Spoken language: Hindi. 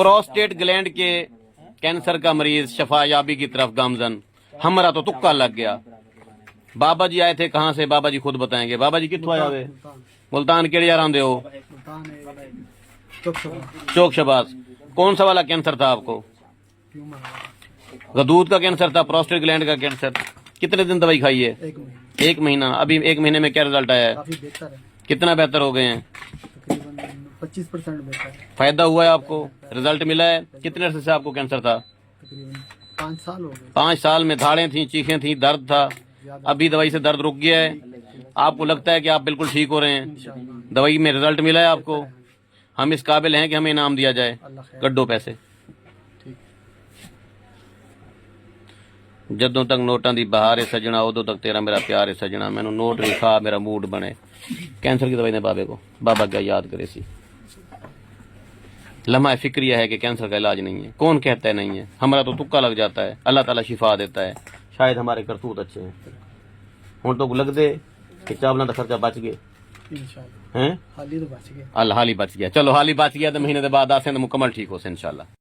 प्रोस्टेट ग्लैंड के कैंसर का मरीज शफायाबी की तरफ गामजन। हमारा तो तुक्का लग गया। बाबा जी आए थे कहाँ से, बाबा जी खुद बताएंगे। बाबा जी कितों आया हुए? मुल्तान केड़े यार आंदे हो? चौक शबाज। कौन सा वाला कैंसर था आपको? गदूद का कैंसर था, प्रोस्टेट ग्लैंड का कैंसर। कितने दिन दवाई खाई है? 1 महीना। अभी 1 महीने में क्या रिजल्ट आया है? काफी बेहतर है। कितना बेहतर हो गए हैं? तकरीबन 25% बेहतर है। फायदा हुआ है आपको? रिजल्ट मिला है? कितने अरसे से आपको कैंसर था? तकरीबन 5 साल हो गए। 5 साल में धाड़ें थी, चीखें थी, दर्द था। अभी दवाई से दर्द रुक गया है। आपको लगता है कि आप बिल्कुल ठीक हो रहे हैं? दवाई में रिजल्ट मिला है आपको? हम इस काबिल हैं कि हमें इनाम दिया जाए? कड्डो पैसे। जदों तक नोटां दी बहार है सजना, उदों तक तेरा मेरा प्यार है सजना। मैनू नोट लिखा मेरा मूड बने। कैंसर की दवाई ने बाबे को, बाबा क्या याद करे सी। लम्हा फिक्रिया है कि कैंसर का इलाज नहीं है। कौन कहता है नहीं है? हमारा तो तुक्का लग जाता है। अल्लाह ताला शिफा देता है। शायद हमारे करतूत अच्छे हैं। हुण तो लग दे कि चावलों का खर्चा बच गए हैं। हाली तो बच गया। अल्लाह हाली बच गया। चलो हाली बच गया तो महीने के बाद आसे तो मुकम्मल ठीक हो से इंशाल्लाह।